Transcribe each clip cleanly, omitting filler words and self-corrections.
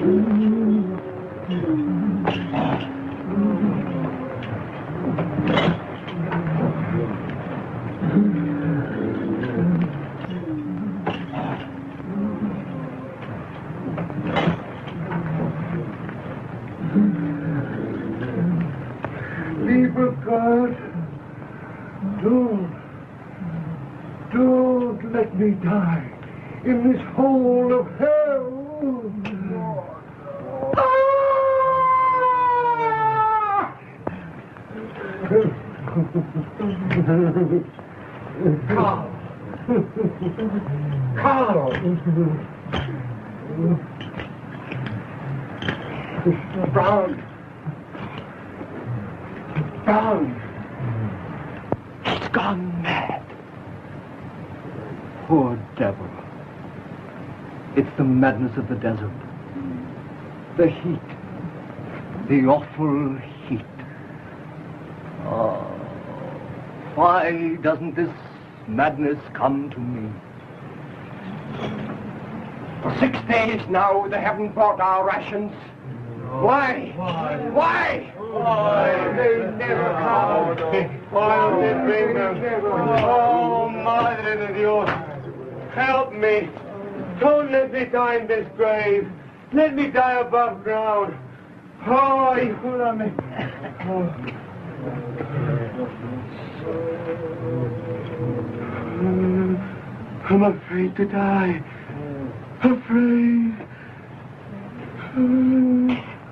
Lieber God, don't let me die in this hole of hell. Carl! Brown! He's gone mad. Poor devil. It's the madness of the desert. The heat. The awful heat. Oh, why doesn't this madness come to me? For 6 days now, they haven't brought our rations. Why? They never come. Why don't they bring them? Oh, Madre de Dios, help me. Don't let me die in this grave. Let me die above ground. Oh, ayúdame. I'm afraid to die. Afraid.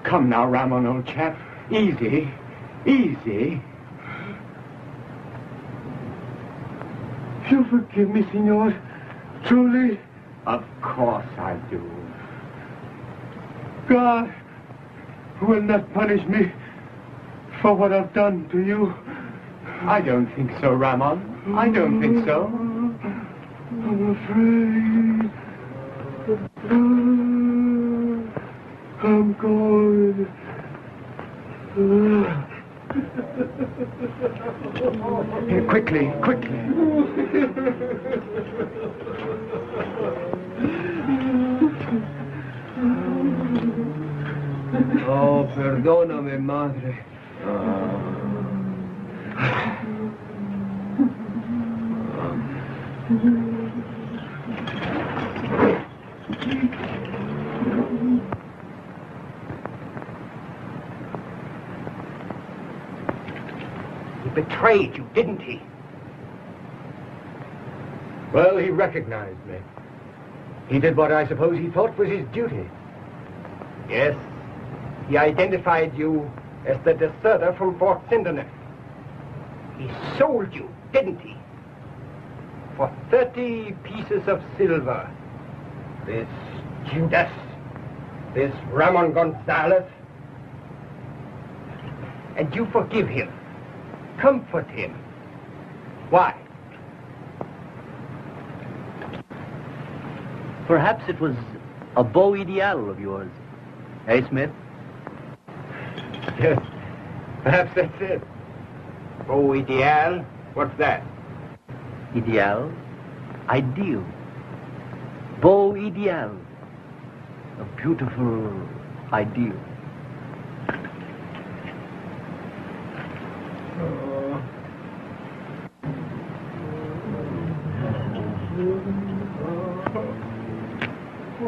Come now, Ramon, old chap. Easy. You forgive me, senor? Truly? Of course I do. God will not punish me for what I've done to you. I don't think so, Ramon. I don't think so. I'm afraid. I'm going. Here, quickly. Oh, perdóname, madre. He betrayed you, didn't he? Well, he recognized me. He did what I suppose he thought was his duty. Yes. He identified you as the deserter from Fort Sinderneff. He sold you, didn't he? For 30 pieces of silver. This Judas, this Ramon Gonzalez. And you forgive him. Comfort him. Why? Perhaps it was a beau ideal of yours. Eh, Smith? Yes, perhaps that's it. Beau ideal? What's that? Ideal? Ideal. Beau ideal. A beautiful ideal.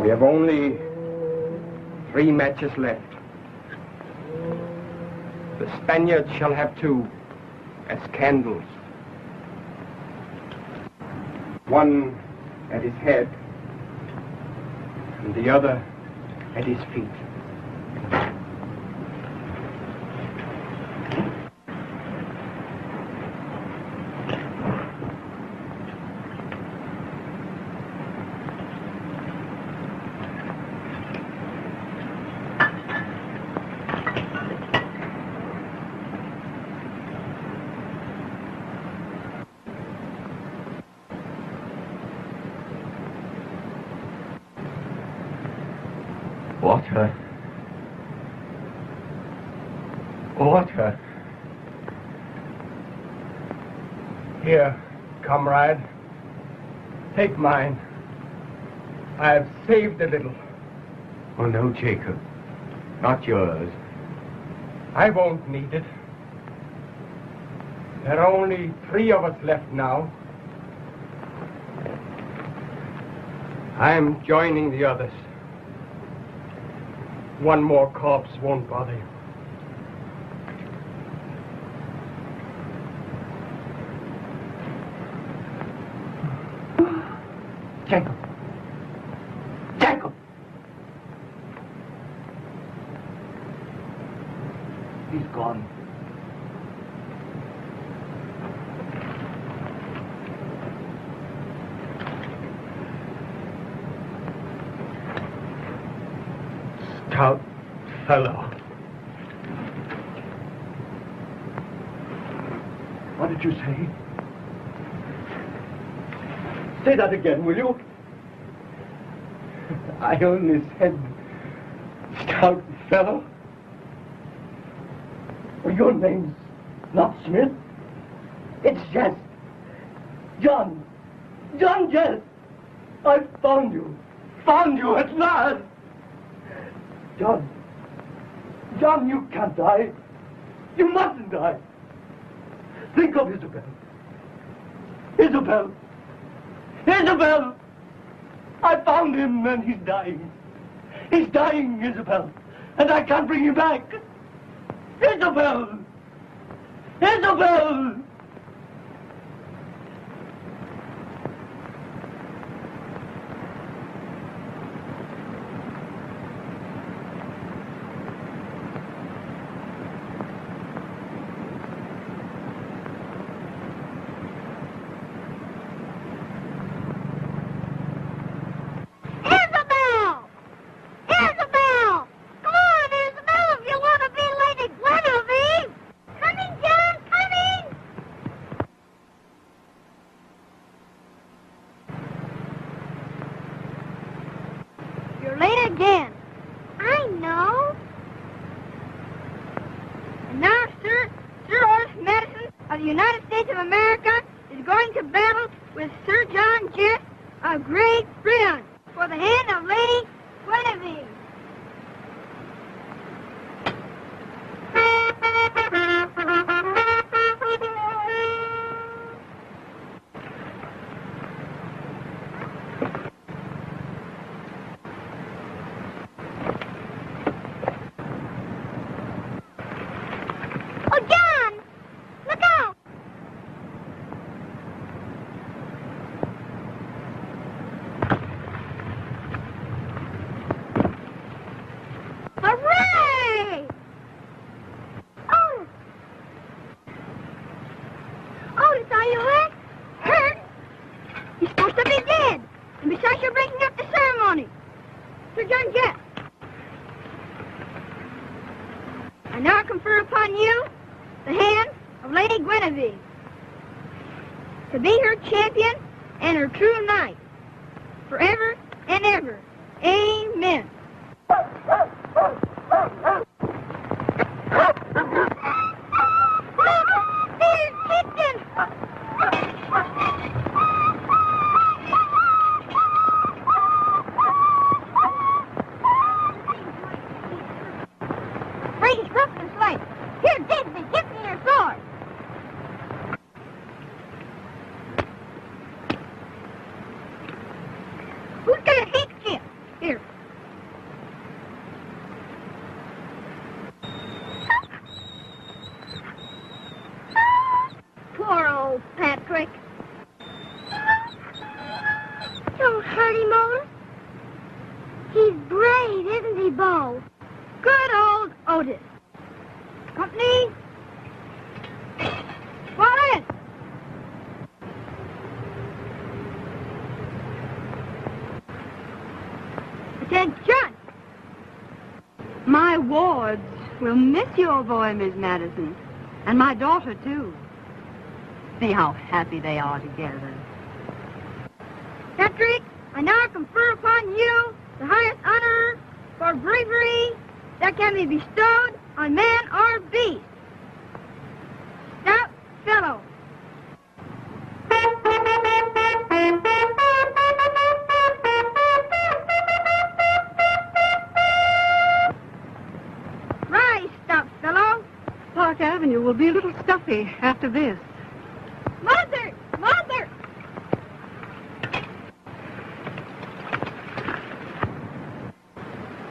We have only 3 matches left. The Spaniards shall have 2 as candles. One at his head and the other at his feet. Water. Here, comrade. Take mine. I have saved a little. Oh, no, Jacob. Not yours. I won't need it. There are only 3 of us left now. I'm joining the others. One more corpse won't bother you. Jacob. Jacob! He's gone. Stout fellow. What did you say? Say that again, will you? I only said, stout fellow. Well, your name's not Smith. It's Jess. John. John Jess. I found you. Found you at last. John. John, you can't die. You mustn't die. Think of Isabel. Isabel. Isabel! I found him and he's dying. He's dying, Isabel. And I can't bring him back. Isabel! Isabel! You're late again. I know. And now, Sir Horace Madison of the United States of America is going to battle with Sir John Jess of Great Britain for the hand of Lady Guinevere. Oh, John! Look out! Hooray! Oh! Otis, are you hurt? Hurt? You're supposed to be dead. And besides, you're breaking up the ceremony. Sir John Jess. I now confer upon you the hand of Lady Guinevere to be her champion and her true knight forever and ever. Amen. There's Kitchen! Brady's crooked and slight. Here, Digby, give me your sword. Who's got a handkerchief? Here. Poor old Patrick. Don't hurt him, Otis. He's brave, isn't he, Beau? Good old Otis. Company. Fall in. Attention. My wards will miss your boy, Miss Madison, and my daughter, too. See how happy they are together. Patrick, I now confer upon you the highest honor for bravery that can be bestowed on man or beast. Stout fellow. you will be a little stuffy after this. Mother! Mother!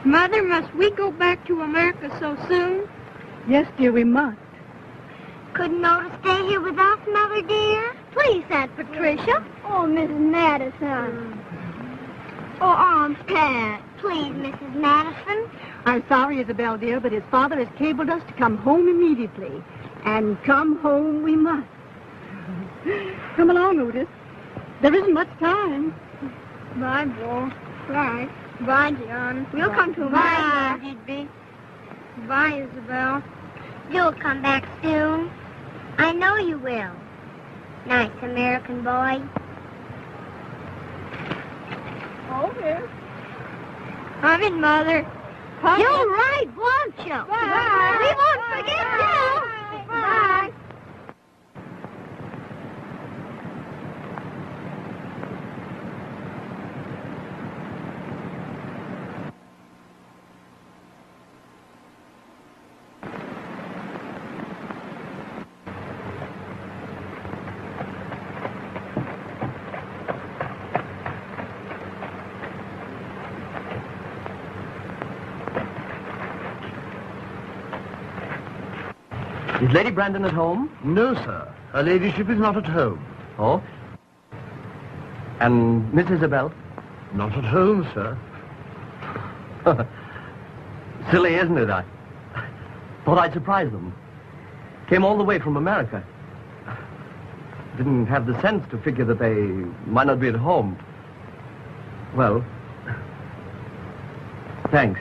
Mother, must we go back to America so soon? Yes, dear, we must. Couldn't Otis stay here with us, Mother dear? Please, Aunt Patricia. Oh, Mrs. Madison. Oh, Aunt Pat. Please, Mrs. Madison. I'm sorry, Isabel, dear, but his father has cabled us to come home immediately. And come home we must. Come along, Otis. There isn't much time. Bye, Beau. Bye. Bye, John. We'll come to America. Bye, Digby. Bye, Isabel. You'll come back soon. I know you will. Nice American boy. Okay. Come in, Mother. You're right, won't you? Bye. We won't forget you. Bye. Is Lady Brandon at home? No, sir. Her ladyship is not at home. Oh? And Miss Isabel? Not at home, sir. Silly, isn't it? I thought I'd surprise them. Came all the way from America. Didn't have the sense to figure that they might not be at home. Well, thanks.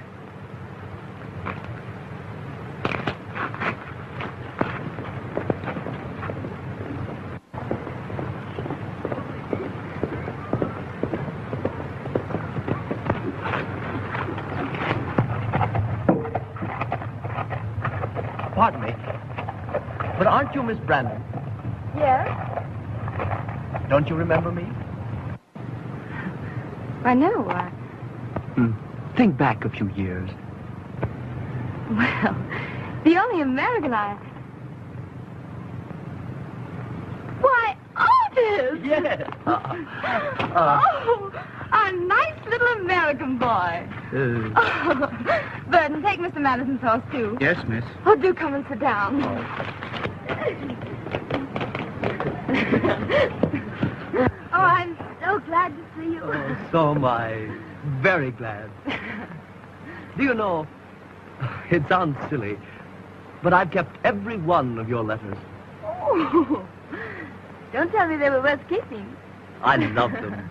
Pardon me, but aren't you Miss Brandon? Yes? Don't you remember me? I know. Think back a few years. Well, the only American I... Why, Otis! Yes. Oh, a nice little American boy. Burton, take Mr. Madison's horse, too. Yes, miss. Oh, do come and sit down. Oh, I'm so glad to see you. Oh, so am I. Very glad. Do you know, it sounds silly, but I've kept every one of your letters. Oh, don't tell me they were worth keeping. I love them.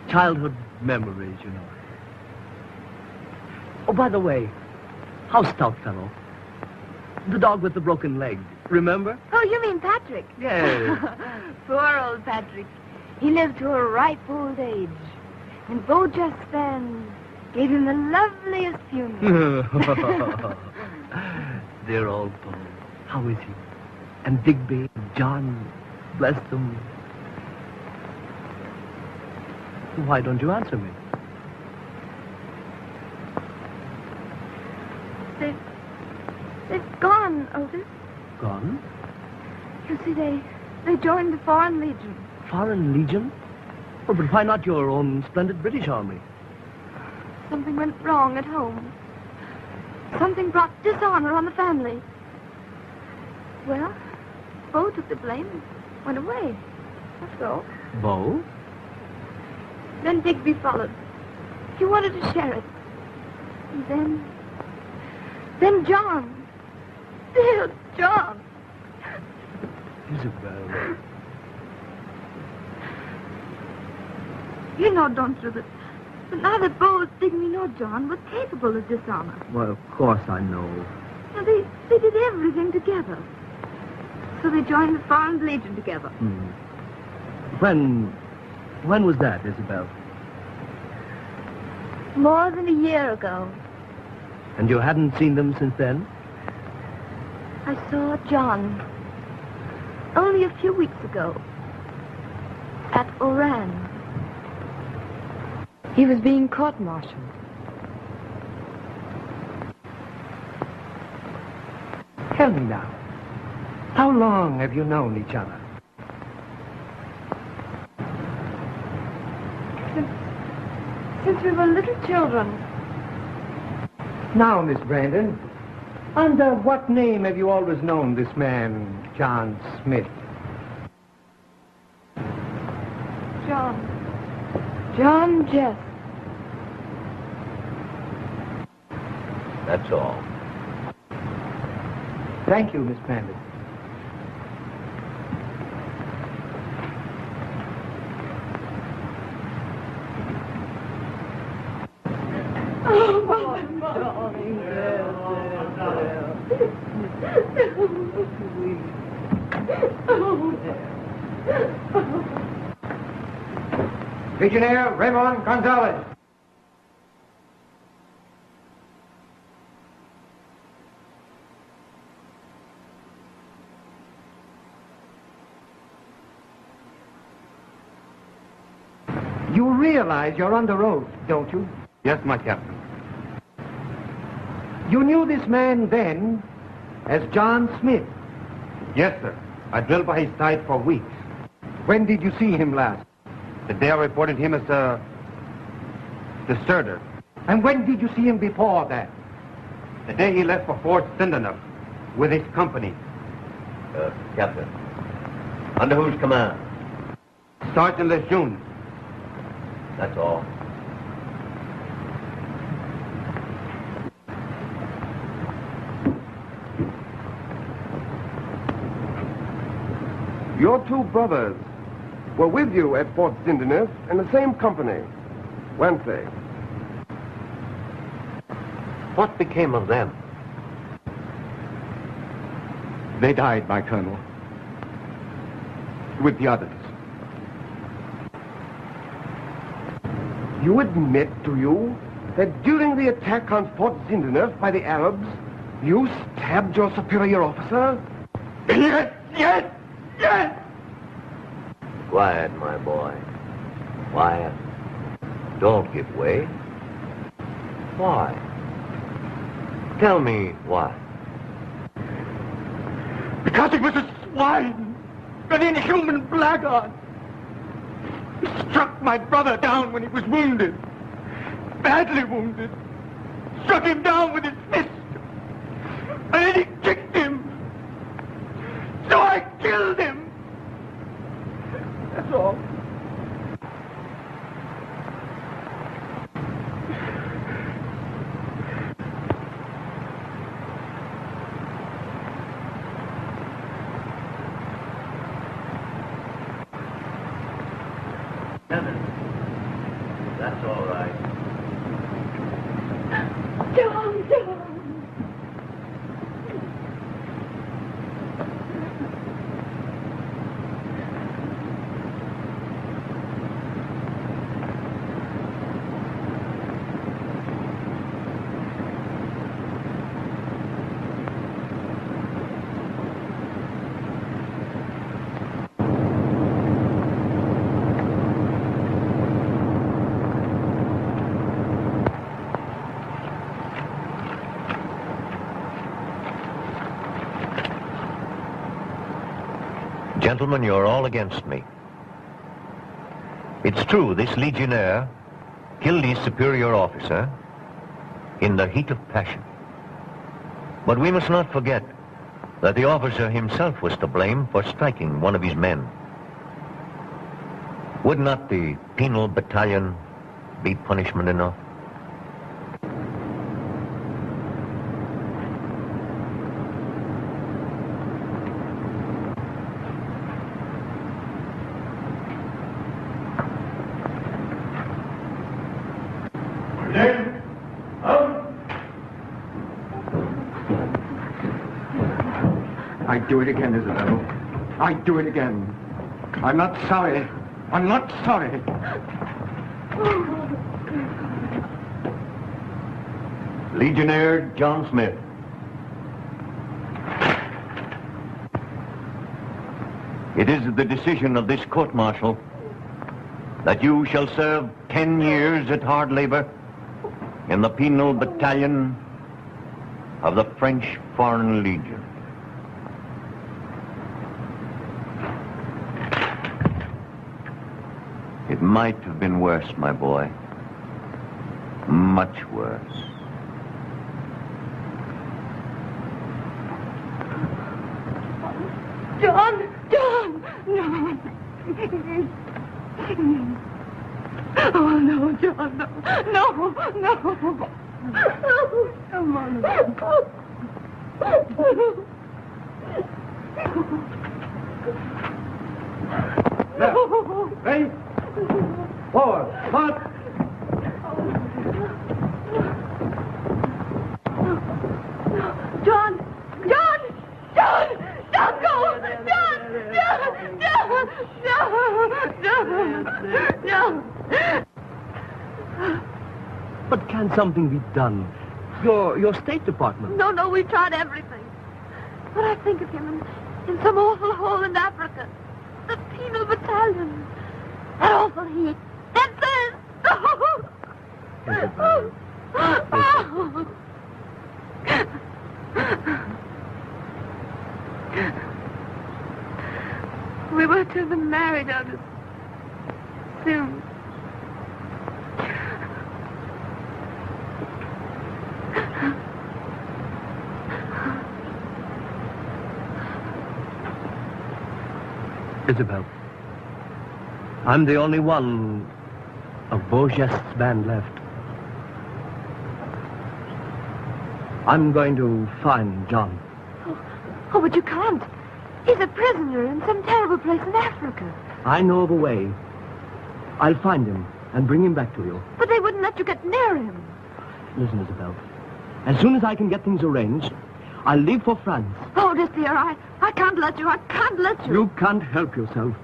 Childhood memories, you know. Oh, by the way, how's Stoutfellow? The dog with the broken leg, remember? Oh, you mean Patrick? Yes. Poor old Patrick. He lived to a ripe old age. And Beau just then gave him the loveliest funeral. Dear old Beau. How is he? And Digby, John, bless them. Why don't you answer me? They've gone, Otis. Gone? You see, they joined the Foreign Legion. Foreign Legion? Oh, but why not your own splendid British Army? Something went wrong at home. Something brought dishonor on the family. Well, Beau took the blame and went away. That's all. Beau? Then Digby followed. He wanted to share it. And then John. Dear John. Isabel. You know, don't you, that neither Beau, Digby, nor John were capable of dishonor. Well, of course I know. Now, they did everything together. So they joined the Foreign Legion together. When was that, Isabel? More than a year ago. And you hadn't seen them since then? I saw John only a few weeks ago at Oran. He was being court-martialed. Tell me now, how long have you known each other? Since we were little children. Now, Miss Brandon, under what name have you always known this man, John Smith? John Jess. That's all. Thank you, Miss Brandon. Legionnaire Raymond Gonzalez. You realize you're under oath, don't you? Yes, my captain. You knew this man then as John Smith. Yes, sir. I drilled by his side for weeks. When did you see him last? The day I reported him as a deserter. And when did you see him before that? The day he left for Fort Sindenuf with his company. Captain, under whose command? Sergeant Lejeune. That's all. Your two brothers were with you at Fort Sindenuf in the same company, weren't they? What became of them? They died, my colonel. With the others. You admit, do you, that during the attack on Fort Sindenuf by the Arabs, you stabbed your superior officer? Yes, yes, yes! Quiet, my boy. Quiet. Don't give way. Why? Tell me why. Because he was a swine, an inhuman blackguard. He struck my brother down when he was wounded, badly wounded. Struck him down with his fist, and then he kicked him. So I killed him. That's all. That's all right. John. Gentlemen, you're all against me. It's true, this legionnaire killed his superior officer in the heat of passion. But we must not forget that the officer himself was to blame for striking one of his men. Would not the penal battalion be punishment enough? I'd do it again, Isabel. I'd do it again. I'm not sorry. I'm not sorry. Legionnaire John Smith. It is the decision of this court-martial that you shall serve 10 years at hard labor in the penal battalion of the French Foreign Legion. might have been worse, my boy. Much worse. John! John! No! Oh, no, John, no. No, no. Come on. Left. Right. Forward. March. John! John! John! Don't go! John! John! John! John! John! But can something be done? Your State Department. No, no, we tried everything. But I think of him in some awful hole in Africa. The penal battalion. That awful heat. That's it! We were to have been married out as soon. Isabel, I'm the only one of Beaugest's band left. I'm going to find John. Oh, but you can't. He's a prisoner in some terrible place in Africa. I know of a way. I'll find him and bring him back to you. But they wouldn't let you get near him. Listen, Isabel. As soon as I can get things arranged, I'll leave for France. Oh, dear, I can't let you. I can't let you. You can't help yourself.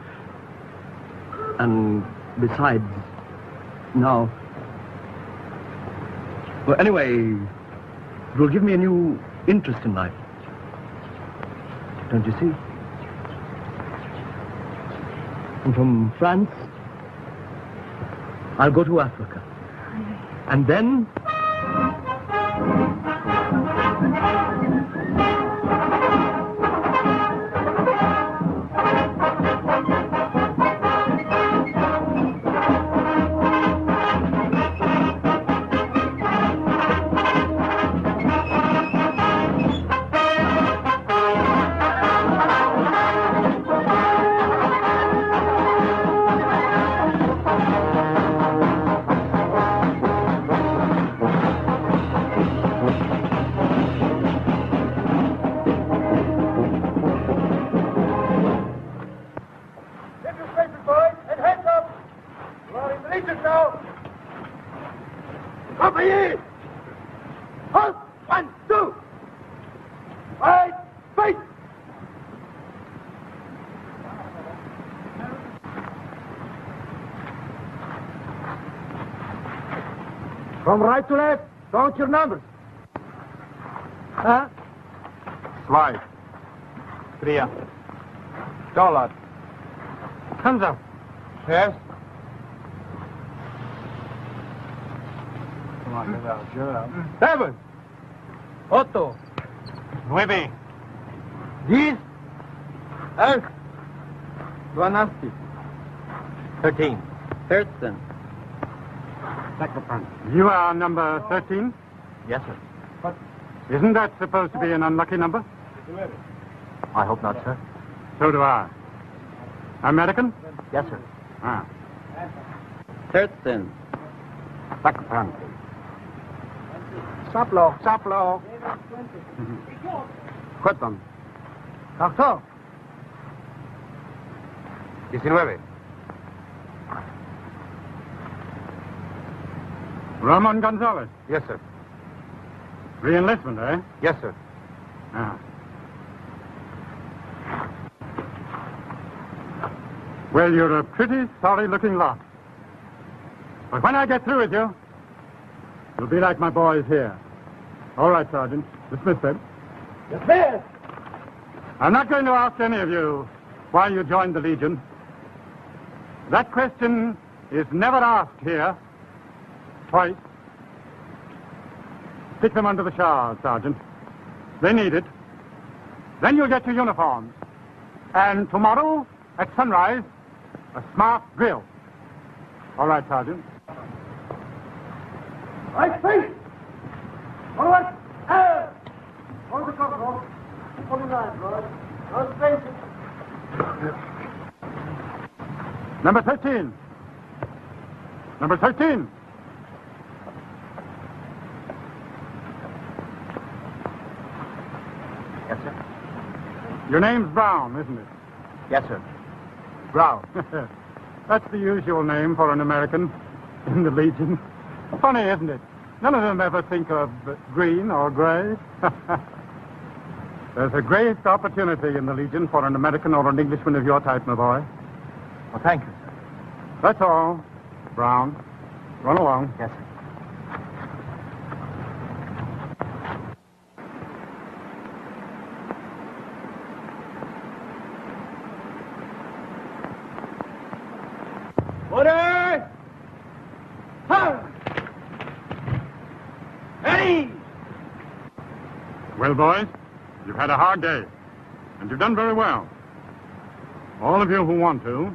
And besides, now... Well, anyway, it will give me a new interest in life. Don't you see? And from France, I'll go to Africa. And then... From right to left. Count your numbers. Huh? Zwei. Three. $. Hands up. Yes. Come on, get out. Get out. 7. 8. 9. 10. 11. 12. 13. 13. You are number 13? Yes, sir. But isn't that supposed to be an unlucky number? I hope not, sir. So do I. American? Yes, sir. Ah. 13. Sacrosanct. Saplo, saplo. Cuéntame. 14. 19. Ramon Gonzalez. Yes, sir. Re-enlistment, eh? Yes, sir. Ah. Well, you're a pretty sorry-looking lot. But when I get through with you, you'll be like my boys here. All right, Sergeant. Dismiss them. Dismiss! I'm not going to ask any of you why you joined the Legion. That question is never asked here. Twice. Stick them under the shower, Sergeant. They need it. Then you'll get your uniforms. And tomorrow, at sunrise, a smart drill. All right, Sergeant. Right, face! All right, air! Hold the cover, hold the line, boys. Don't face it. Number 13. Number 13. Yes, sir. Your name's Brown, isn't it? Yes, sir. Brown. That's the usual name for an American in the Legion. Funny, isn't it? None of them ever think of green or gray. There's a great opportunity in the Legion for an American or an Englishman of your type, my boy. Well, thank you, sir. That's all. Brown, run along. Yes, sir. Order! Fire! Ready! Well, boys, you've had a hard day, and you've done very well. All of you who want to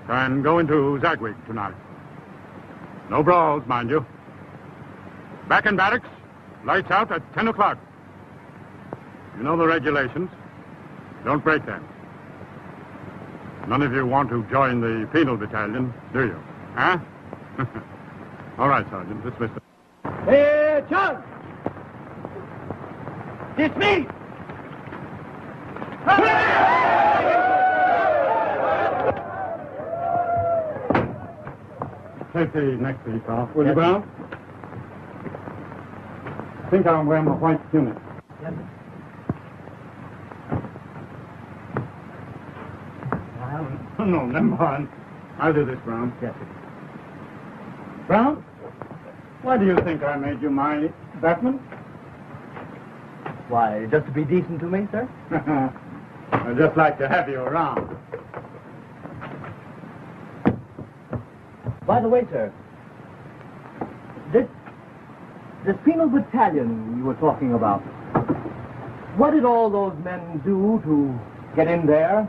can go into Zagwig tonight. No brawls, mind you. Back in barracks, lights out at 10 o'clock. You know the regulations. Don't break them. None of you want to join the penal battalion, do you? Huh? All right, Sergeant. Dismiss them. Hey, John! Dismiss! Take the neck piece off, will you, Brown? I think I'll wear my white tunic. Yes, sir. No, never mind. I'll do this, Brown. Yes, sir. Brown, why do you think I made you my batman? Why, just to be decent to me, sir? I'd just like to have you around. By the way, sir, this penal battalion you were talking about, what did all those men do to get in there?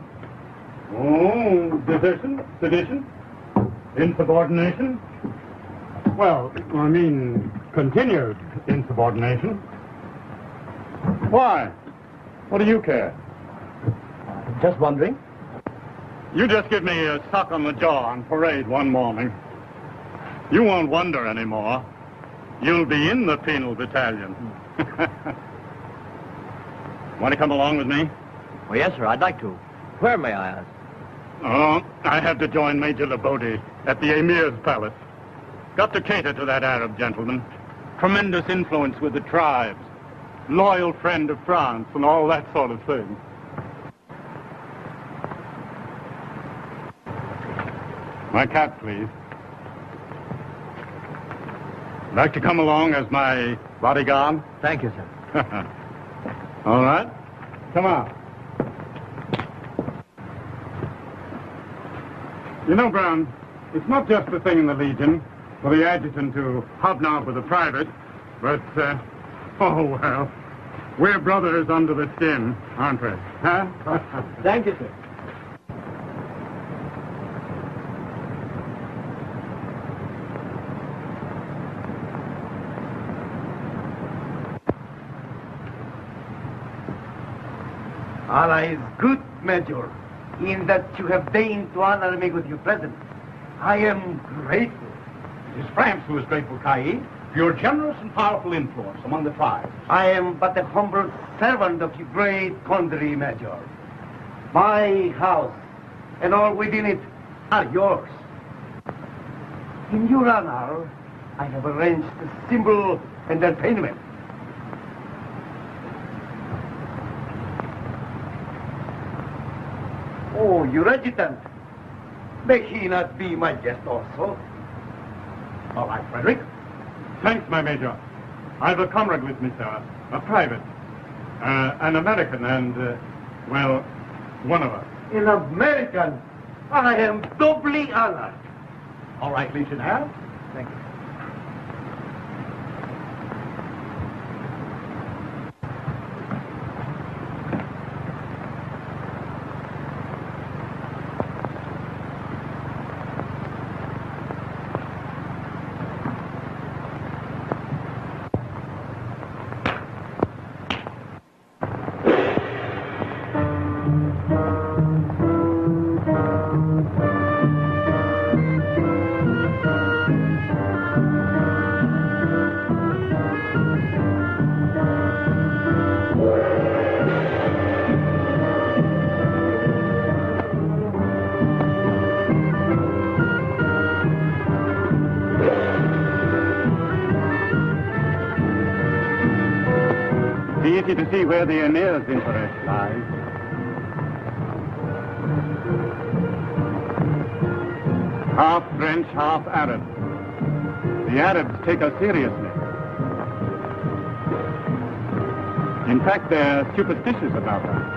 Oh, desertion, sedition, insubordination. Well, I mean, continued insubordination. Why? What do you care? Just wondering. You just give me a sock on the jaw on parade one morning. You won't wonder anymore. You'll be in the penal battalion. Want to come along with me? Well, yes, sir, I'd like to. Where, may I ask? Oh, I have to join Major Labode at the Emir's palace. Got to cater to that Arab gentleman. Tremendous influence with the tribes. Loyal friend of France and all that sort of thing. My cap, please. Like to come along as my bodyguard? Thank you, sir. All right. Come on. You know, Brown, it's not just a thing in the Legion for the adjutant to hobnob with a private, but, oh, well, we're brothers under the skin, aren't we? Huh? Thank you, sir. Allah is good, Major, in that you have deigned to honor me with your presence. I am grateful. It is France who is grateful, Caid, for your generous and powerful influence among the tribes. I am but a humble servant of your great country, Major. My house and all within it are yours. In your honor, I have arranged a simple entertainment. Oh, your adjutant. May he not be my guest also? All right, Frederick. Thanks, my major. I've a comrade with me, sir. A private. An American and, well, one of us. An American. I am doubly honored. All right, Legionnaire. Thank you. easy to see where the Emir's interest lies. Half French, half Arab. The Arabs take us seriously. In fact, they're superstitious about us.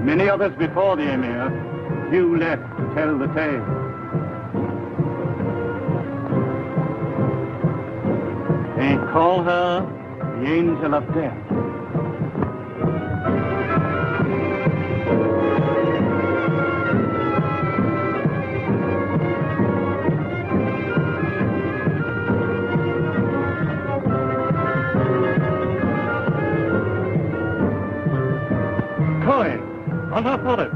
Many others before the Emir, few left to tell the tale. They call her the Angel of Death. Coin on her forehead.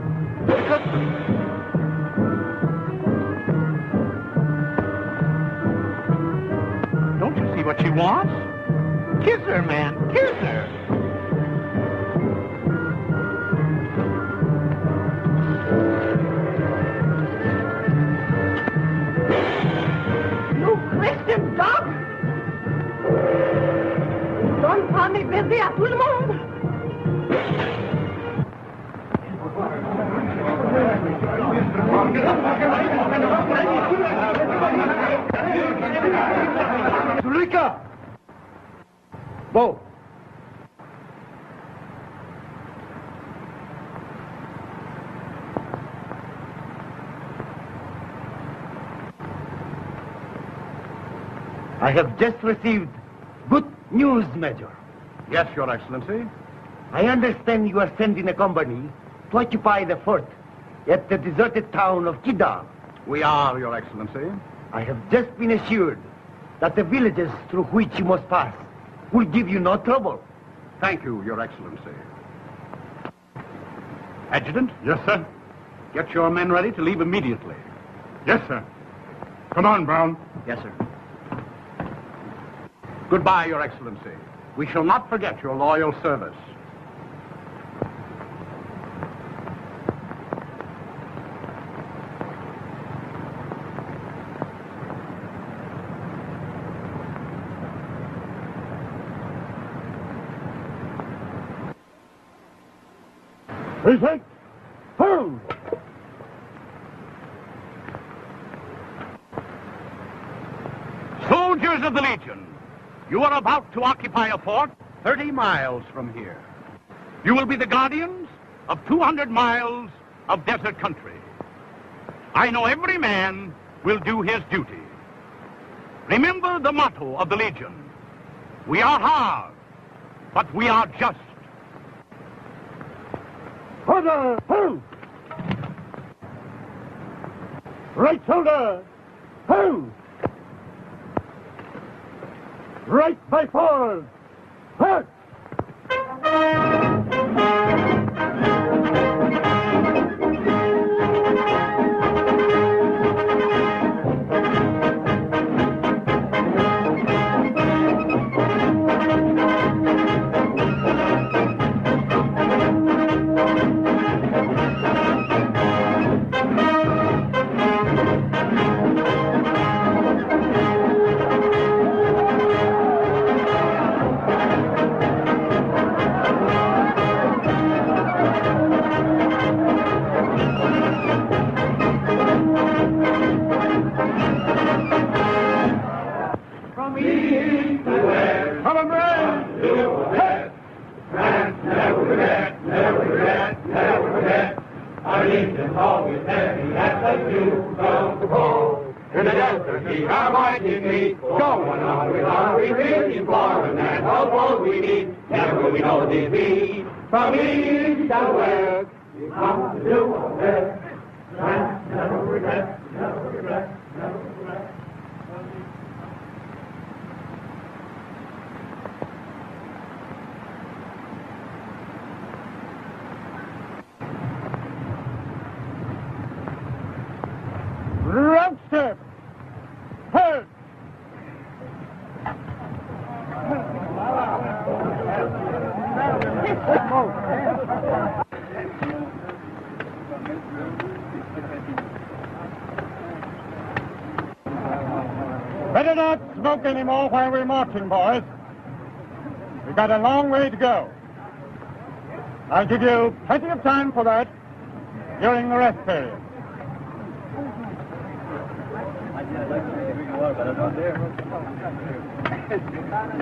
Don't you see what she wants? Kiss her, man. Kiss her. You Christian dog! Don't call me busy à tout le monde! Zulika! Beau! I have just received good news, Major. Yes, Your Excellency. I understand you are sending a company to occupy the fort at the deserted town of Kidal. We are, Your Excellency. I have just been assured that the villages through which you must pass will give you no trouble. Thank you, Your Excellency. Adjutant? Yes, sir. Get your men ready to leave immediately. Yes, sir. Come on, Brown. Yes, sir. Goodbye, Your Excellency. We shall not forget your loyal service. Precinct! Home! Soldiers of the Legion, you are about to occupy a fort 30 miles from here. You will be the guardians of 200 miles of desert country. I know every man will do his duty. Remember the motto of the Legion. We are hard, but we are just. Order! Home! Right shoulder! Home! Right by forward! Hurt! Nations always heavy at the view of the ball. In the desert, he our mighty feet, going on with our retreat, exploring and all what we need. Never will we know defeat. From east to west, we come to do our best. Never regret, never regret, never regret. Roadster! Halt! Better not smoke anymore while we're marching, boys. We've got a long way to go. I'll give you plenty of time for that during the rest period.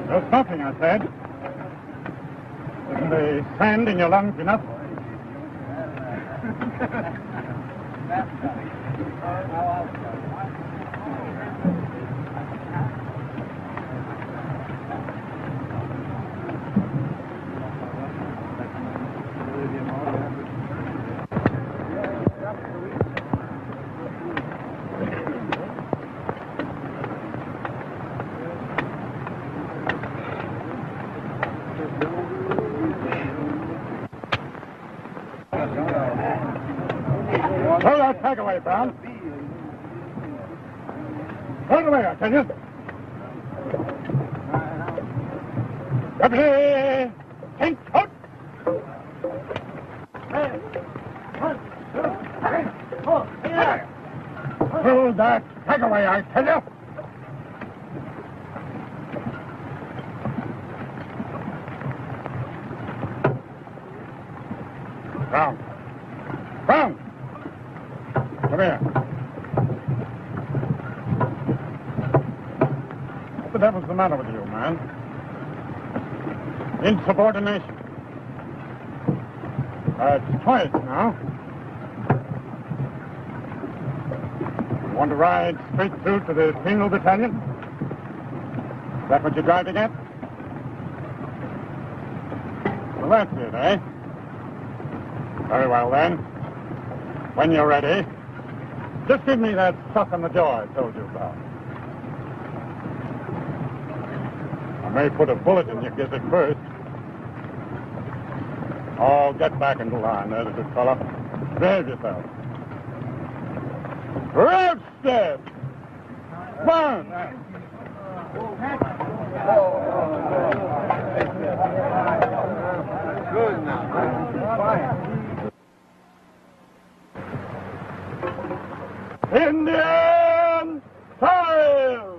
No smoking, I said. Isn't the sand in your lungs enough? Throw that tag away, Brown. Throw it away, I tell you. Deputy! Take out! Throw that tag away, I tell you. Brown. Brown! Come here. What the devil's the matter with you, man? Insubordination. It's twice now. You want to ride straight through to the penal battalion? Is that what you're driving at? Well, that's it, eh? Very well, then. When you're ready, just give me that suck on the jaw I told you about. I may put a bullet in your gizzard first. Oh, get back into line, there's a good fellow. Behave yourself. Road step! One! Good now. Indian file!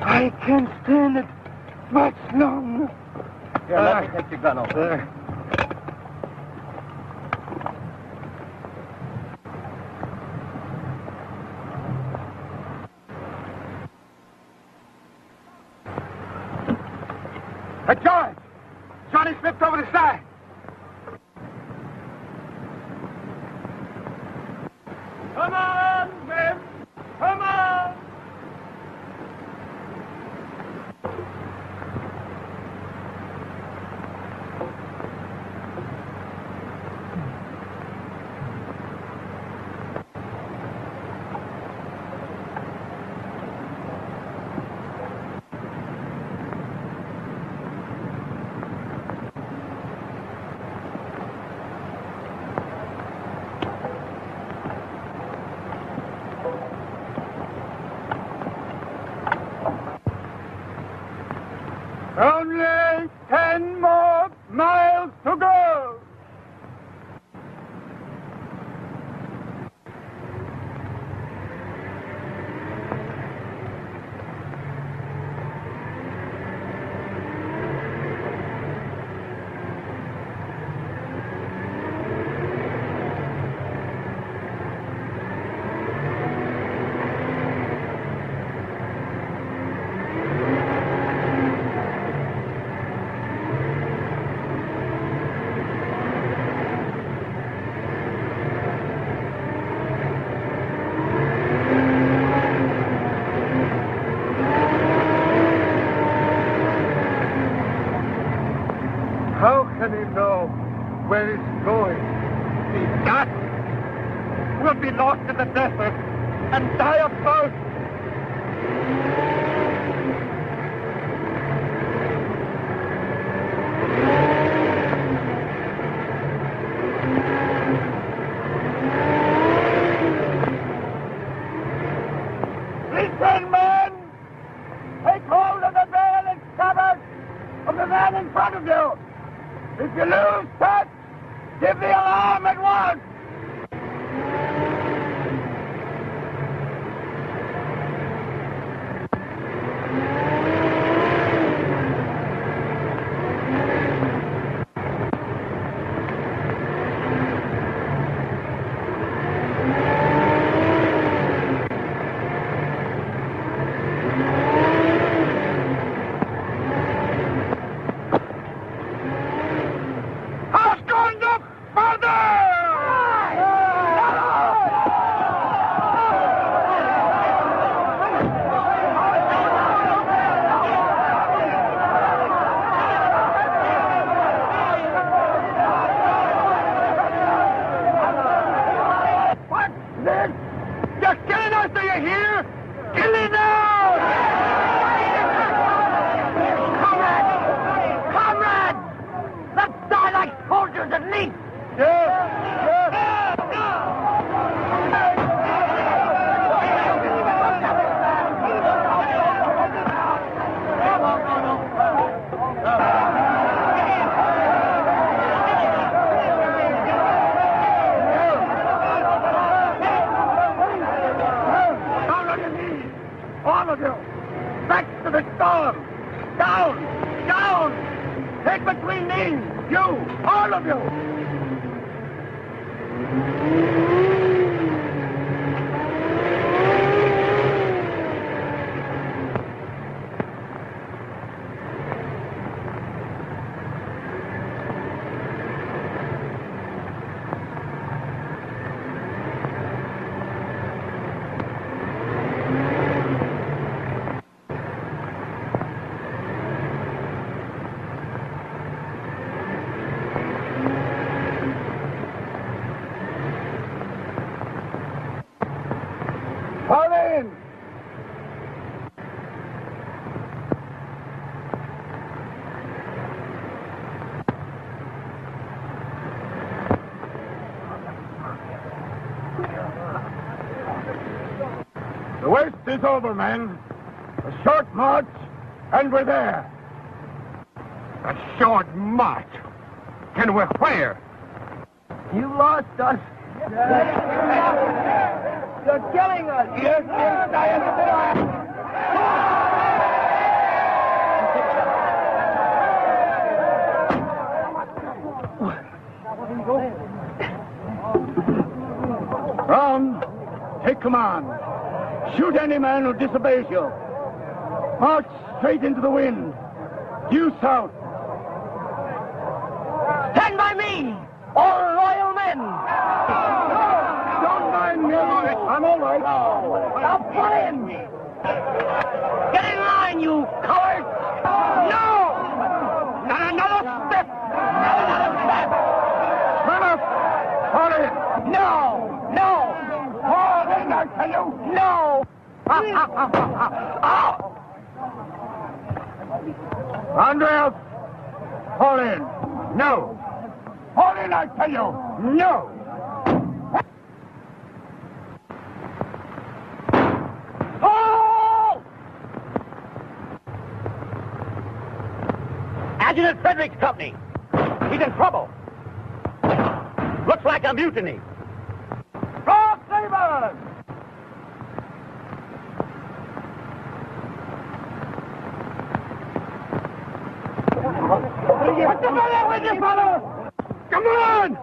I can't stand it much longer. Here, let me take your gun over. There. Hey, George! Johnny slipped over the side. Come on, Biff! Come on! where it's going. See that? We'll be lost in the desert and die of thirst. Listen, men! Take hold of the veil and scabbard of the man in front of you. If you lose touch, give the alarm at once. All of you! Back to the storm! Down! Down! Take between me! You! All of you! The worst is over, men. A short march, and we're there. A short march? And we're where? You lost us. You're killing us. Yes, I understand. Brown, take command. Shoot any man who disobeys you. March straight into the wind. Due south. Stand by me, all loyal men. Don't mind me. I'm all right. Now pull in. Get in line, you cowards. No! Not another step! Not another step! Run up! Fall in! No, no, Fall in, I tell you! no. Andreas! Fall in! No! Fall in, I tell you! No! Oh! Adjutant Frederick's company. He's in trouble. Looks like a mutiny. Cross sabers! What's the matter with you, fellow? Come on!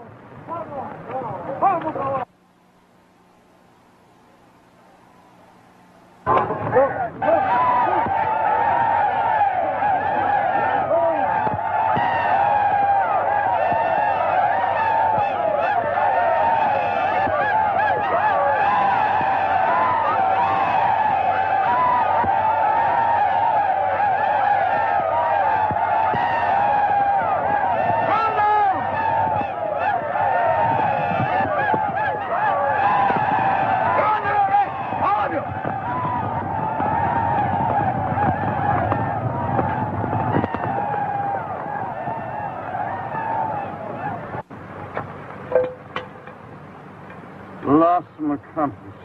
compass.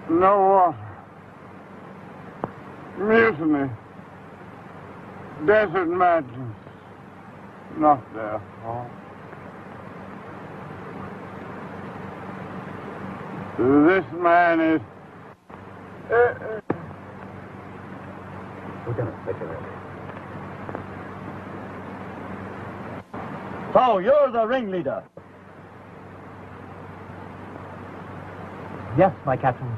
No water. Mutiny. Desert madness. Not their fault. This man is... Lieutenant, take it over. So, you're the ringleader? Yes, my captain.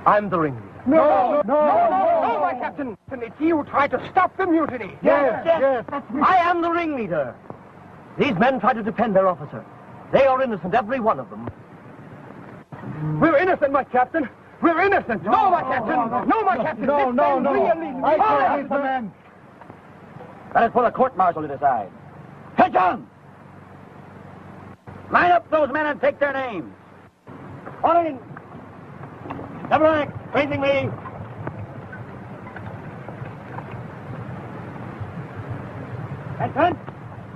I'm the ringleader. No, my captain. It's you who tried to stop the mutiny. Yes. I am the ringleader. These men try to defend their officer. They are innocent, every one of them. We're innocent, my captain. We're innocent. No, my captain. No, my captain. No. Really. I can't the men. That is put a court-martial to decide. Attention! Line up those men and take their names. On in. Double rank, facing me. And front.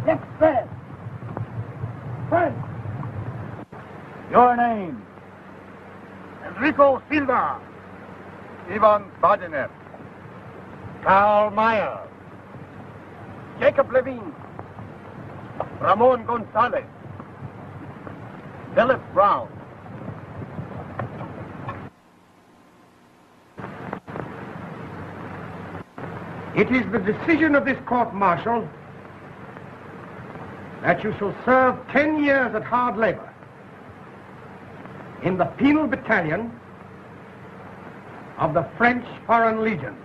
Left spread. Front. Your name? Enrico Silva. Ivan Badenev. Karl Meyer. Jacob Levine. Ramon Gonzalez. Philip Brown. It is the decision of this court-martial that you shall serve 10 years at hard labor in the penal battalion of the French Foreign Legion.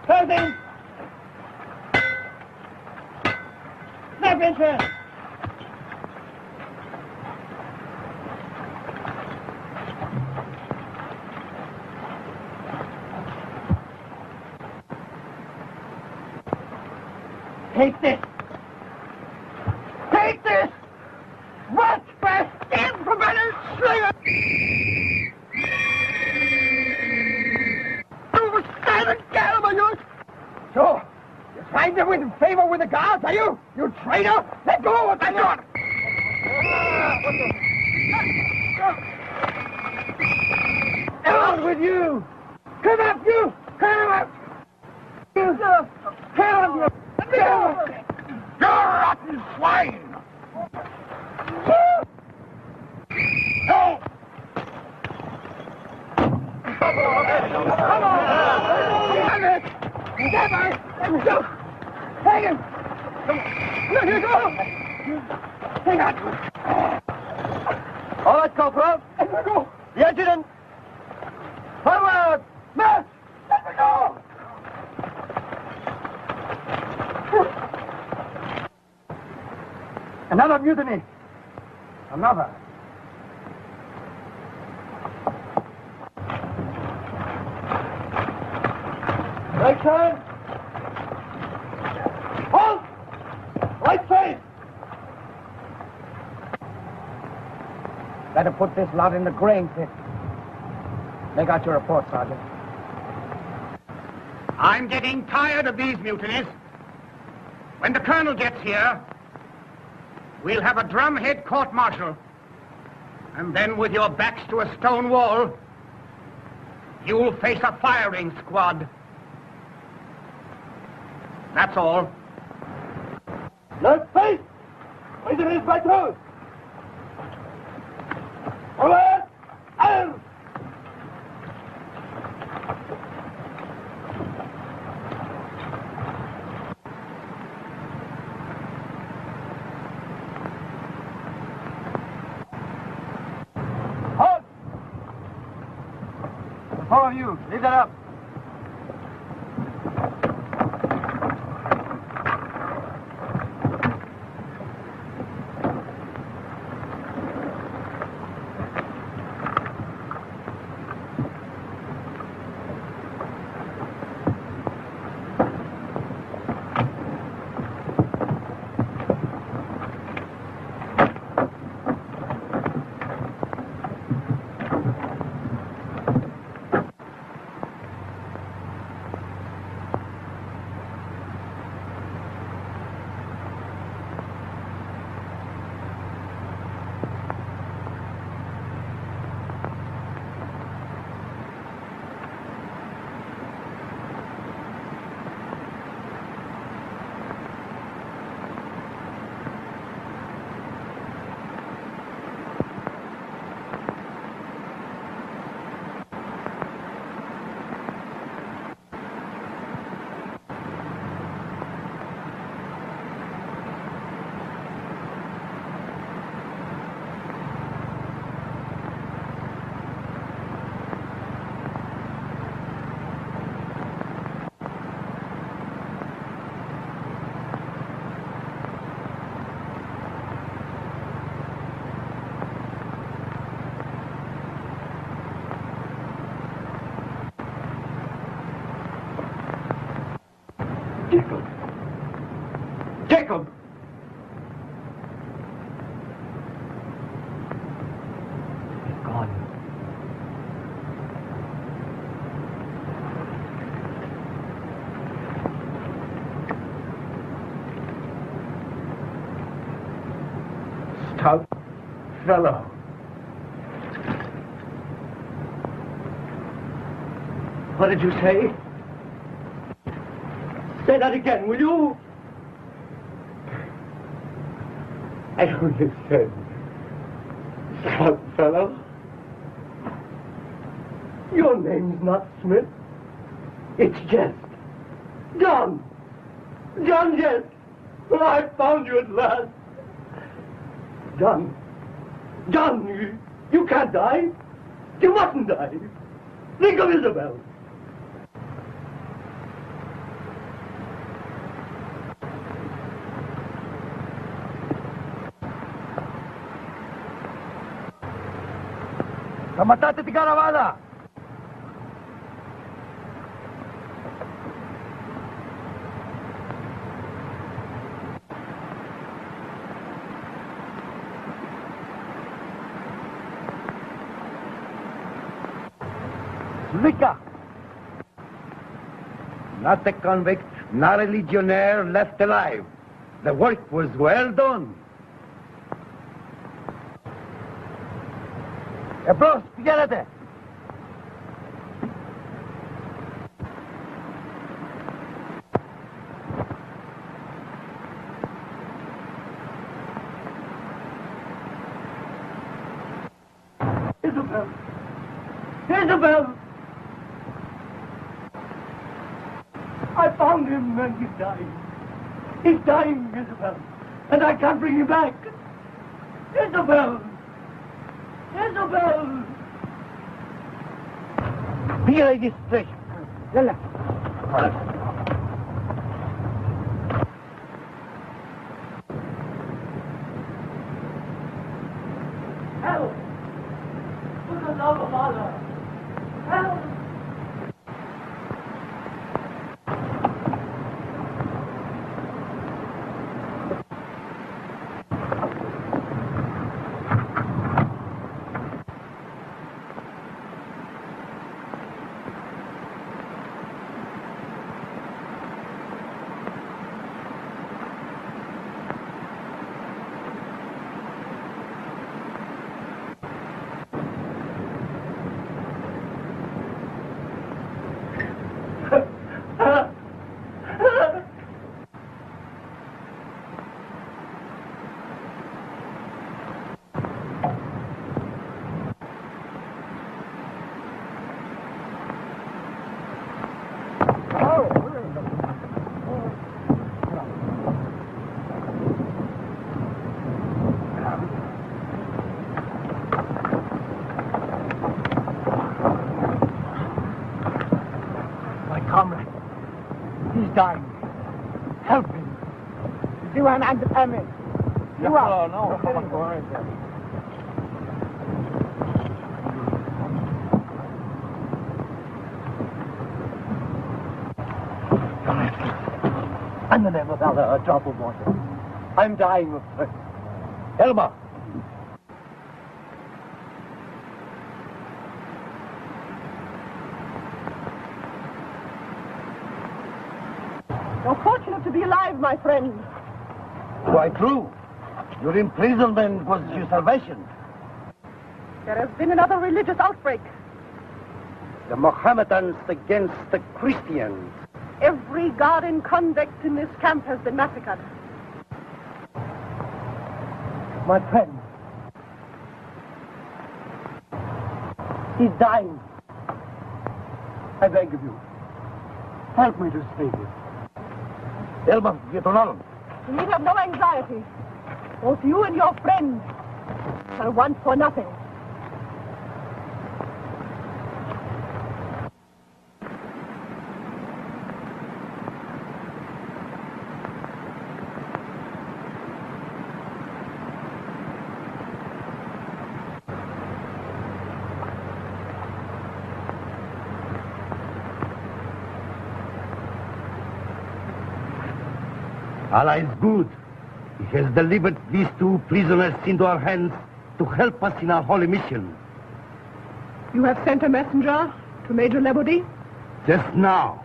Closing! Snap entrance! Take this! Take this! What? Stand for better slinger! You silent gallop, you! So, you're trying to win favor with the guards, are you? You traitor! Let go of the gun! Out with you! Come up, you! Come up! You! Come up, you! You rotten swine! No! Come on! Damn it! Let me go! Hang him! Let me go! Hang on! All right, Corporal. Let me go! The adjutant! Forward! March! Let me go! Another mutiny! Another! Right turn! Halt! Right face! Better put this lot in the grain pit. Make out your report, Sergeant. I'm getting tired of these mutinies. When the colonel gets here, we'll have a drumhead court-martial. And then with your backs to a stone wall, you'll face a firing squad. That's all. Left face! Raise it in by toes! Forward! Arms! Halt! The four of you, leave that up. fellow. What did you say? Say that again, will you? I only said, scout fellow. Your name's not Smith. It's Jest. John! John Jest! Well, I found you at last. John! John, you can't die. You mustn't die. Think of Isabel. Kamatate ti Caravana! Sulika! Not a convict, not a legionnaire left alive. The work was well done. Bros, fíjate. Isabel! Isabel! I found him and he's dying. He's dying, Isabel. And I can't bring him back. Isabel! Isabel! Fíjate this fish. Yalla. Help! For the love of Allah! Help! Comrade, he's dying. Help him. Diwan and the family. Diwan. No, come on, go ahead. In the name of Allah, a drop of water. I'm dying of thirst. Elma. You're fortunate to be alive, my friend. Quite true. Your imprisonment was your salvation. There has been another religious outbreak. The Mohammedans against the Christians. Every guard and convict in this camp has been massacred. My friend. He's dying. I beg of you. Help me to save him. Elba, get on. You need have no anxiety. Both you and your friends shall want for nothing. Allah is good. He has delivered these two prisoners into our hands to help us in our holy mission. You have sent a messenger to Major Lebody? Just now.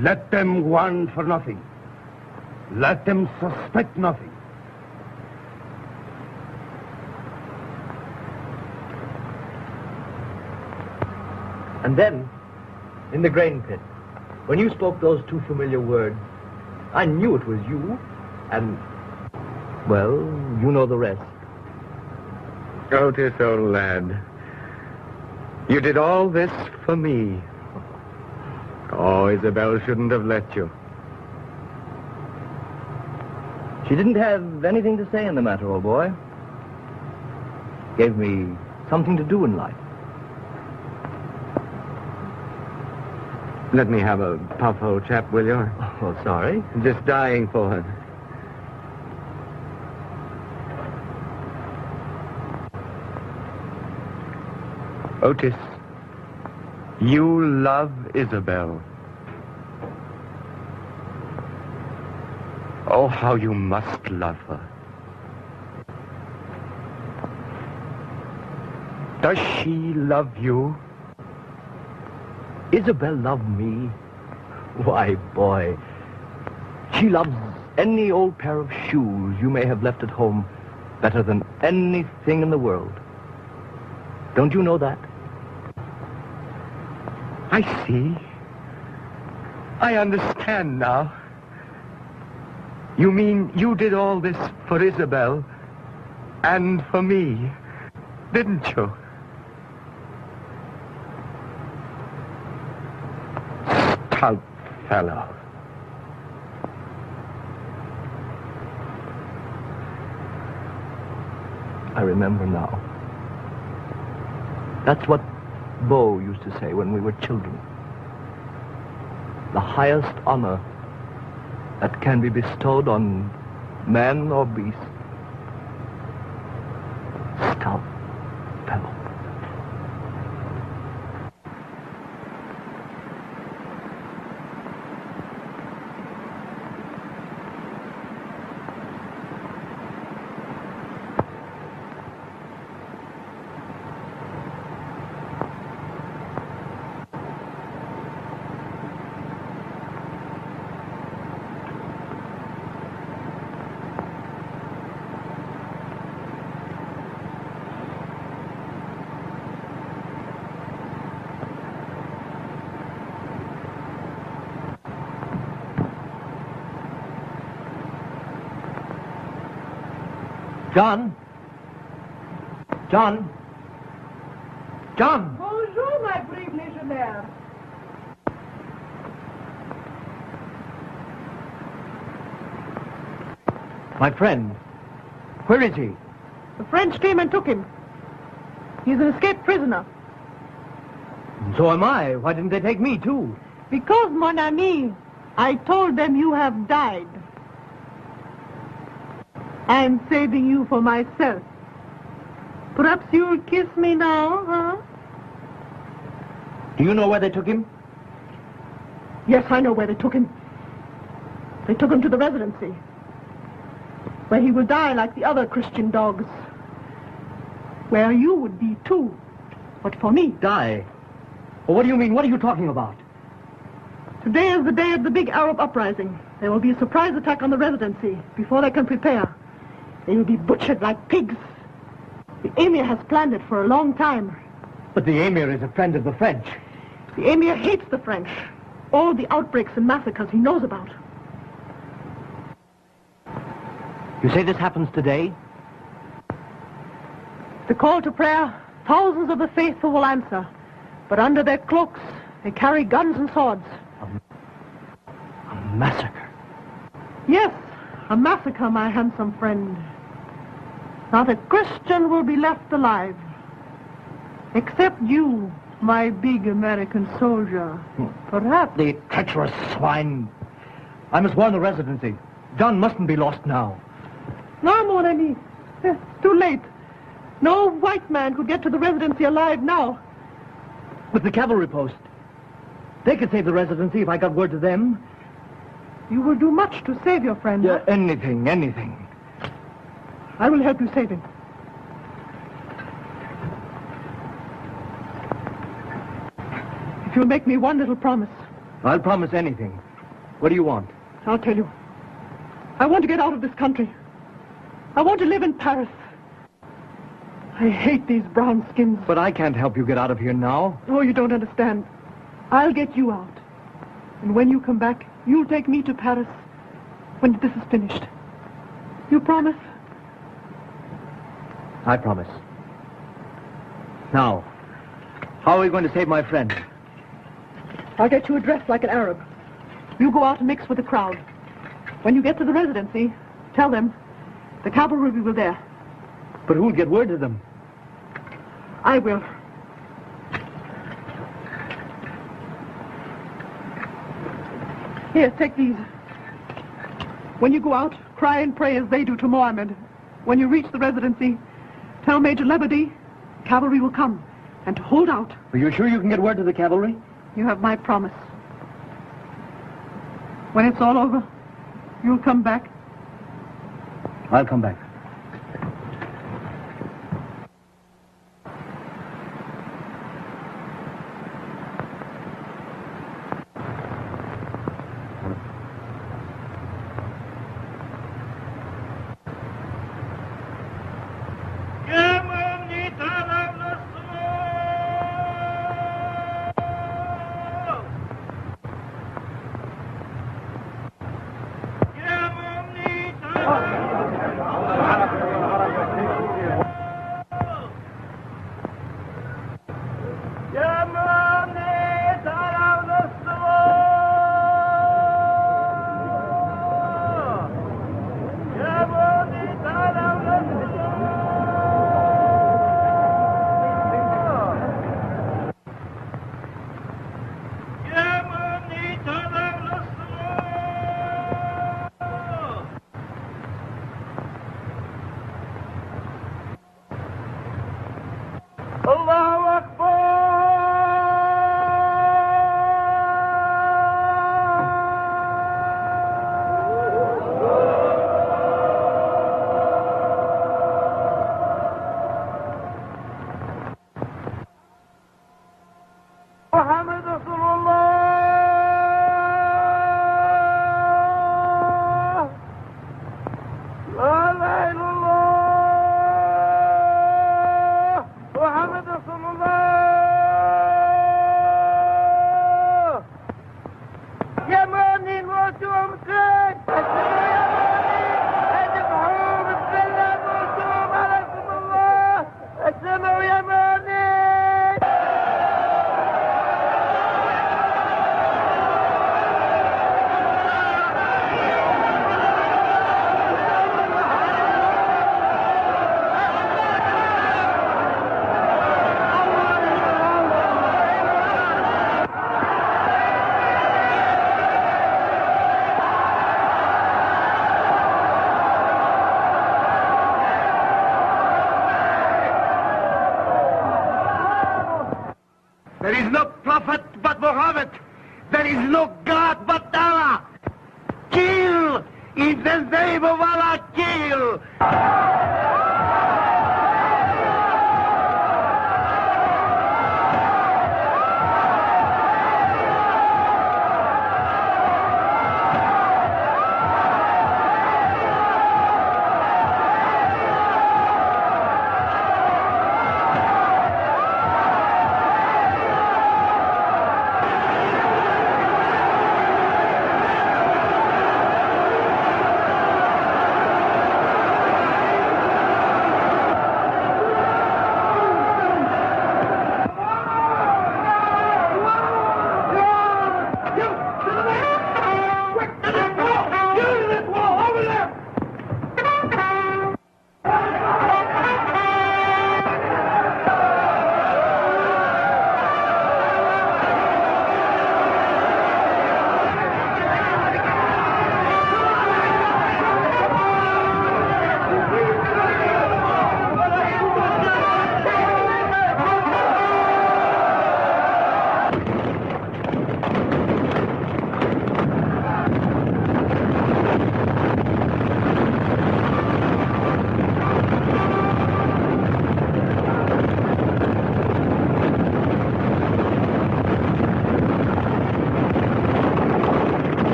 Let them want for nothing. Let them suspect nothing. And then, in the grain pit, when you spoke those two familiar words, I knew it was you, and, well, you know the rest. Otis, old lad, you did all this for me. Oh, Isabel shouldn't have let you. She didn't have anything to say in the matter, old boy. Gave me something to do in life. Let me have a puff, old chap, will you? Oh, sorry. I'm just dying for her. Otis, you love Isabel. Oh, how you must love her. Does she love you? Isabel loved me. Why, boy, she loves any old pair of shoes you may have left at home better than anything in the world. Don't you know that? I see. I understand now. You mean you did all this for Isabel and for me, didn't you? Stout fellow. I remember now. That's what Beau used to say when we were children. The highest honor that can be bestowed on man or beast. Stout fellow. John? John? John! Bonjour, my brave legionnaire. My friend. Where is he? The French came and took him. He's an escaped prisoner. So am I. Why didn't they take me, too? Because, mon ami, I told them you have died. I am saving you for myself. Perhaps you'll kiss me now, huh? Do you know where they took him? Yes, I know where they took him. They took him to the residency, where he will die like the other Christian dogs. Where you would be, too. But for me. Die? Well, what do you mean? What are you talking about? Today is the day of the big Arab uprising. There will be a surprise attack on the residency before they can prepare. They will be butchered like pigs. The Emir has planned it for a long time. But the Emir is a friend of the French. The Emir hates the French. All the outbreaks and massacres he knows about. You say this happens today? The call to prayer, thousands of the faithful will answer. But under their cloaks, they carry guns and swords. A massacre. Yes, a massacre, my handsome friend. Not a Christian will be left alive. Except you, my big American soldier. Perhaps. The treacherous swine. I must warn the residency. John mustn't be lost now. No, mon ami. It's too late. No white man could get to the residency alive now. But the cavalry post. They could save the residency if I got word to them. You will do much to save your friend. Anything. I will help you save him. If you'll make me one little promise. I'll promise anything. What do you want? I'll tell you. I want to get out of this country. I want to live in Paris. I hate these brown skins. But I can't help you get out of here now. Oh, you don't understand. I'll get you out. And when you come back, you'll take me to Paris when this is finished. You promise? I promise. Now, how are we going to save my friend? I'll get you a dress like an Arab. You go out and mix with the crowd. When you get to the residency, tell them the cavalry will be there. But who'll get word to them? I will. Here, take these. When you go out, cry and pray as they do to Mohammed. When you reach the residency, tell Major Lebedy cavalry will come, and to hold out. Are you sure you can get word to the cavalry? You have my promise. When it's all over, you'll come back. I'll come back. There is no prophet but Muhammad. There is no God but Allah. Kill! In the name of Allah, kill!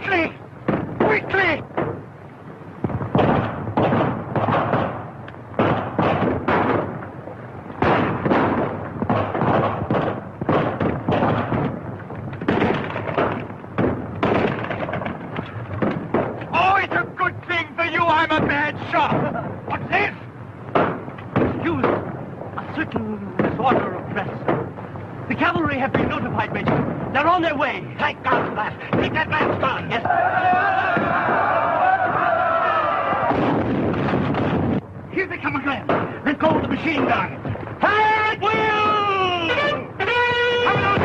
Quickly! Quickly! Oh, it's a good thing for you I'm a bad shot. What's this? Excuse a certain disorder of dress. The cavalry have been notified, Major. They're on their way. Thank God for that. Keep that man's gun. Yes. Here they come again. Let go of the machine gun. Fire at will! Come on!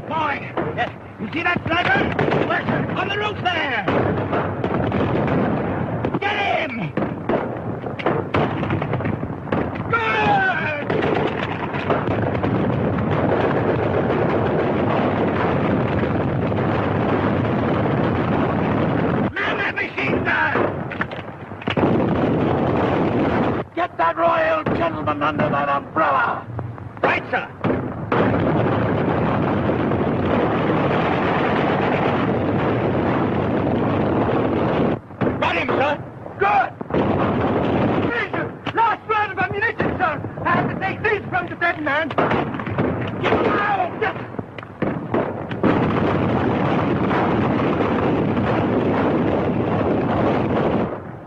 Boy! Yes. You see that sniper? Where's it? On the roof there! Get him! Good! Man that machine gun! Get that royal gentleman under that umbrella! Right, sir! Got him, sir! Good! Major! Last round of ammunition, sir! I have to take these from the dead man! Get him out! Yes.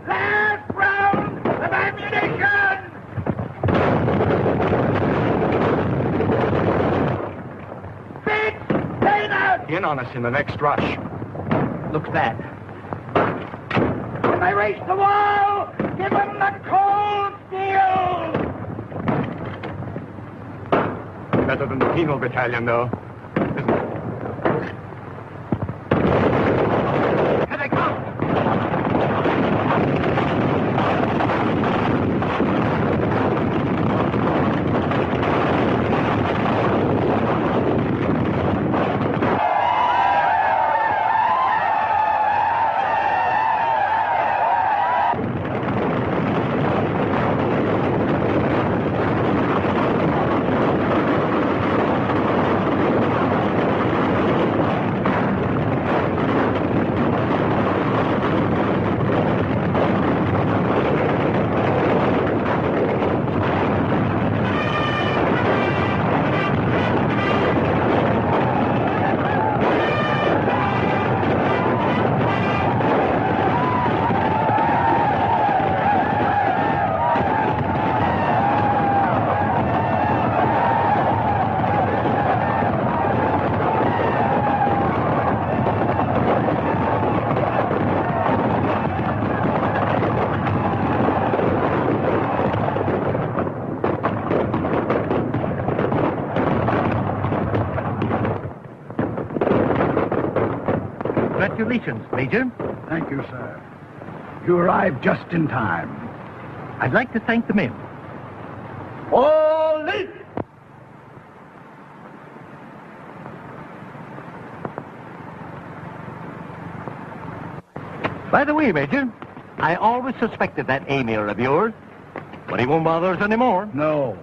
Last round of ammunition! Fitz! Taylor! In on us in the next rush. Looks bad. When they race the wall, give them the cold steel! Better than the penal battalion, though. Here they come! Congratulations, Major. Thank you, sir. You arrived just in time. I'd like to thank the men. All in! By the way, Major, I always suspected that Emir of yours, but he won't bother us anymore. No.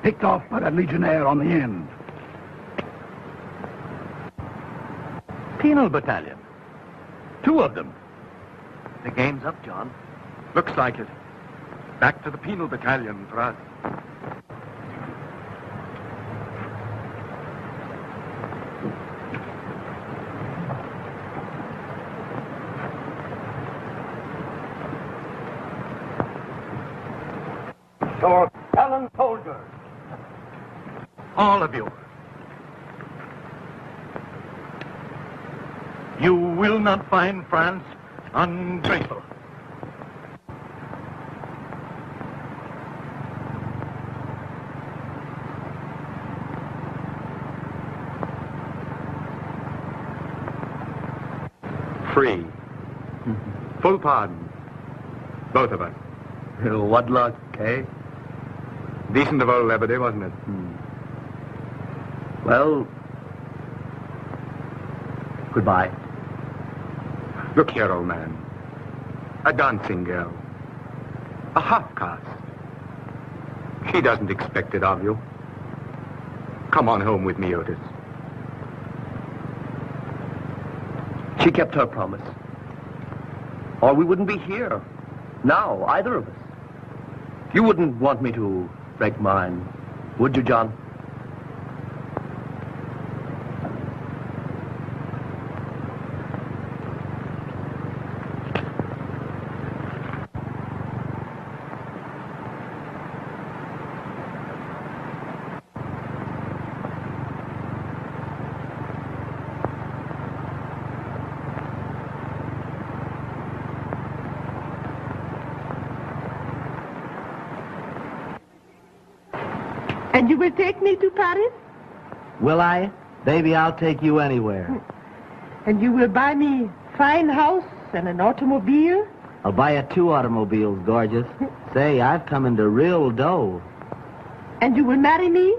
Picked off by that Legionnaire on the end. Penal battalion. 2 of them. The game's up, John. Looks like it. Back to the penal battalion for us. Your gallant soldiers. All of you. You will not find France ungrateful. Free. Full pardon. Both of us. What luck, eh? Decent of old Lebedy, wasn't it? Well, Goodbye. Look here, old man. A dancing girl. A half-caste. She doesn't expect it of you. Come on home with me, Otis. She kept her promise. Or we wouldn't be here. Now, either of us. You wouldn't want me to break mine, would you, John? And you will take me to Paris? Will I? Baby, I'll take you anywhere. And you will buy me fine house and an automobile? I'll buy you 2 automobiles, gorgeous. Say, I've come into real dough. And you will marry me?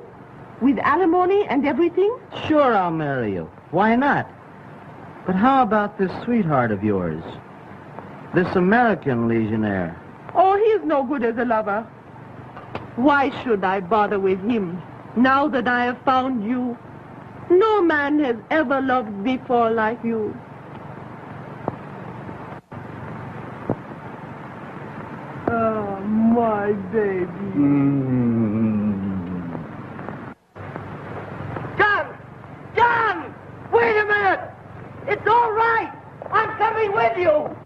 With alimony and everything? Sure, I'll marry you. Why not? But how about this sweetheart of yours? This American legionnaire? Oh, he's no good as a lover. Why should I bother with him, now that I have found you? No man has ever loved before like you. Oh, my baby. John! Wait a minute! It's all right! I'm coming with you!